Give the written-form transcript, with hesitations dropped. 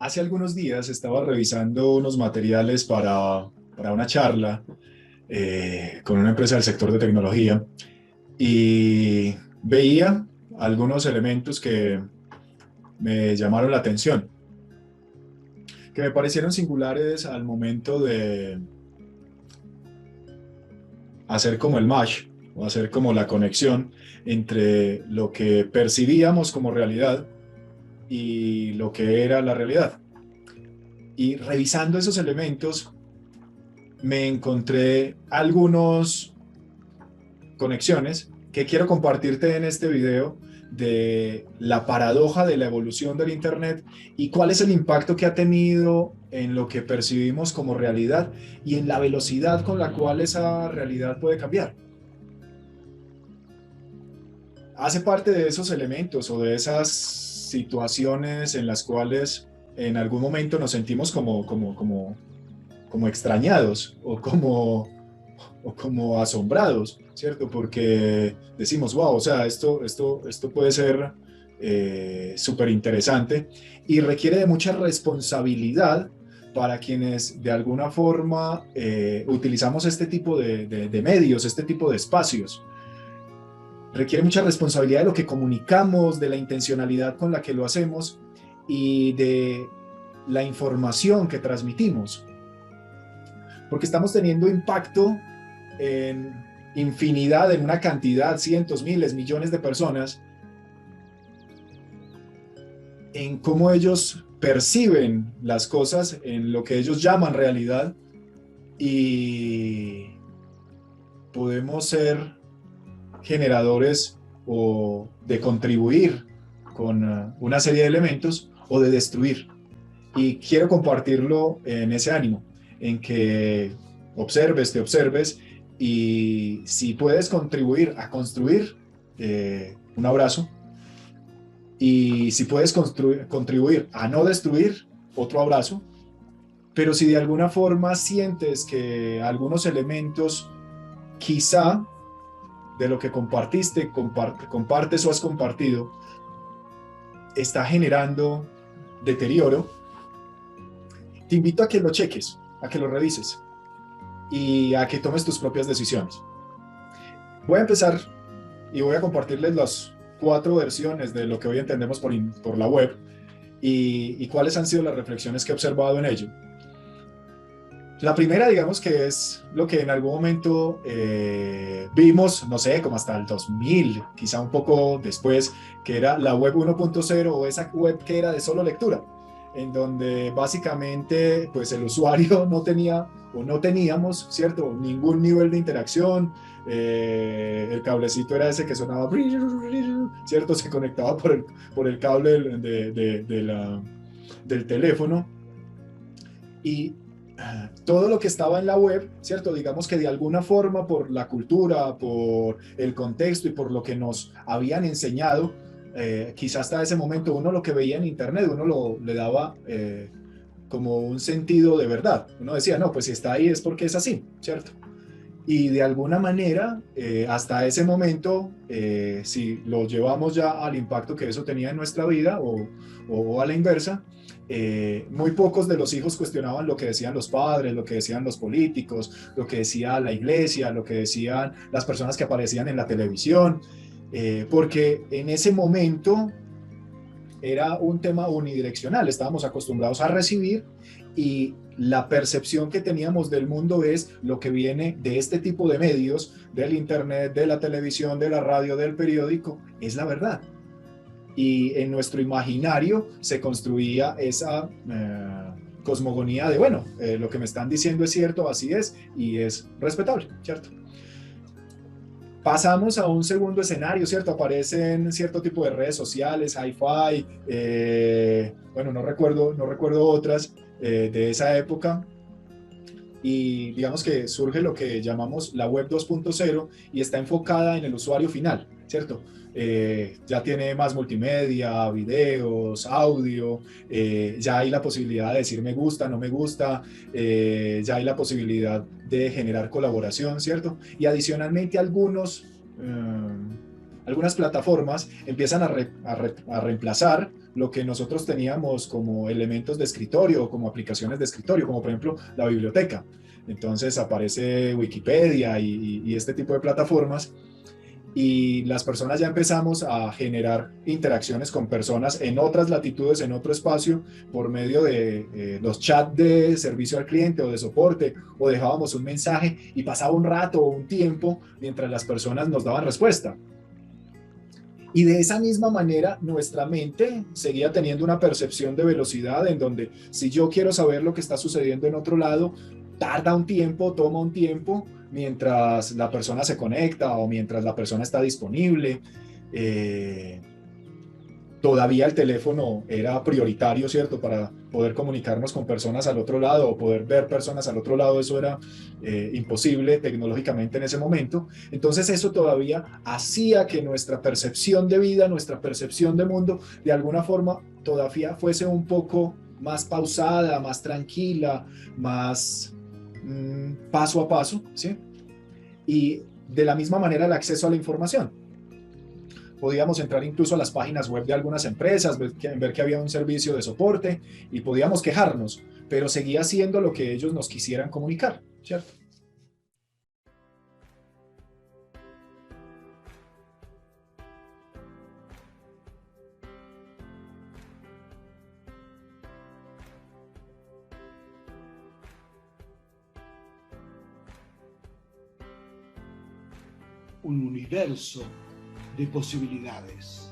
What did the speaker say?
Hace algunos días estaba revisando unos materiales para una charla con una empresa del sector de tecnología y veía algunos elementos que me llamaron la atención, que me parecieron singulares al momento de hacer como el match o hacer como la conexión entre lo que percibíamos como realidad y lo que era la realidad. Y revisando esos elementos, me encontré algunos conexiones que quiero compartirte en este video de la paradoja de la evolución del Internet y cuál es el impacto que ha tenido en lo que percibimos como realidad y en la velocidad con la cual esa realidad puede cambiar. Hace parte de esos elementos o de esas situaciones en las cuales en algún momento nos sentimos como extrañados o como asombrados, ¿cierto? Porque decimos, wow, o sea, esto puede ser súper interesante y requiere de mucha responsabilidad para quienes de alguna forma utilizamos este tipo de medios, este tipo de espacios. Requiere mucha responsabilidad de lo que comunicamos, de la intencionalidad con la que lo hacemos y de la información que transmitimos, porque estamos teniendo impacto en infinidad, en una cantidad, cientos, miles, millones de personas, en cómo ellos perciben las cosas, en lo que ellos llaman realidad, y podemos ser generadores o de contribuir con una serie de elementos o de destruir. Y quiero compartirlo en ese ánimo, en que te observes y si puedes contribuir a construir, un abrazo, y si puedes contribuir a no destruir, otro abrazo, pero si de alguna forma sientes que algunos elementos quizá de lo que compartes o has compartido está generando deterioro, te invito a que lo cheques, a que lo revises y a que tomes tus propias decisiones. Voy a empezar y voy a compartirles las 4 versiones de lo que hoy entendemos por la web y cuáles han sido las reflexiones que he observado en ello. La primera, digamos que es lo que en algún momento vimos, no sé, como hasta el 2000, quizá un poco después, que era la web 1.0 o esa web que era de solo lectura, en donde básicamente pues el usuario no tenía o no teníamos, ¿cierto? Ningún nivel de interacción. El cablecito era ese que sonaba, ¿cierto? Se conectaba por el cable del teléfono y todo lo que estaba en la web, ¿cierto? Digamos que de alguna forma por la cultura, por el contexto y por lo que nos habían enseñado, quizás hasta ese momento uno lo que veía en internet, le daba como un sentido de verdad. Uno decía, no, pues si está ahí es porque es así, ¿cierto? Y de alguna manera, hasta ese momento, si lo llevamos ya al impacto que eso tenía en nuestra vida o a la inversa, muy pocos de los hijos cuestionaban lo que decían los padres, lo que decían los políticos, lo que decía la iglesia, lo que decían las personas que aparecían en la televisión, porque en ese momento era un tema unidireccional, estábamos acostumbrados a recibir y la percepción que teníamos del mundo es lo que viene de este tipo de medios, del internet, de la televisión, de la radio, del periódico, es la verdad. Y en nuestro imaginario se construía esa cosmogonía de, bueno, lo que me están diciendo es cierto, así es, y es respetable, ¿cierto? Pasamos a un segundo escenario, ¿cierto? Aparecen cierto tipo de redes sociales, hi-fi, bueno, no recuerdo otras de esa época, y digamos que surge lo que llamamos la web 2.0 y está enfocada en el usuario final, ¿cierto? Ya tiene más multimedia, videos, audio, ya hay la posibilidad de decir me gusta, no me gusta, ya hay la posibilidad de generar colaboración, ¿cierto? Y adicionalmente algunas plataformas empiezan a reemplazar lo que nosotros teníamos como elementos de escritorio, como aplicaciones de escritorio, como por ejemplo la biblioteca. Entonces aparece Wikipedia y este tipo de plataformas y las personas ya empezamos a generar interacciones con personas en otras latitudes, en otro espacio, por medio de los chats de servicio al cliente o de soporte, o dejábamos un mensaje y pasaba un rato o un tiempo mientras las personas nos daban respuesta. Y de esa misma manera, nuestra mente seguía teniendo una percepción de velocidad en donde si yo quiero saber lo que está sucediendo en otro lado, tarda un tiempo, toma un tiempo, mientras la persona se conecta o mientras la persona está disponible. Eh, Todavía el teléfono era prioritario, ¿cierto? Para poder comunicarnos con personas al otro lado o poder ver personas al otro lado, eso era imposible tecnológicamente en ese momento. Entonces eso todavía hacía que nuestra percepción de vida, nuestra percepción de mundo, de alguna forma todavía fuese un poco más pausada, más tranquila, más paso a paso, ¿sí? Y de la misma manera el acceso a la información. Podíamos entrar incluso a las páginas web de algunas empresas, ver que había un servicio de soporte y podíamos quejarnos, pero seguía siendo lo que ellos nos quisieran comunicar, ¿cierto? Un universo de posibilidades.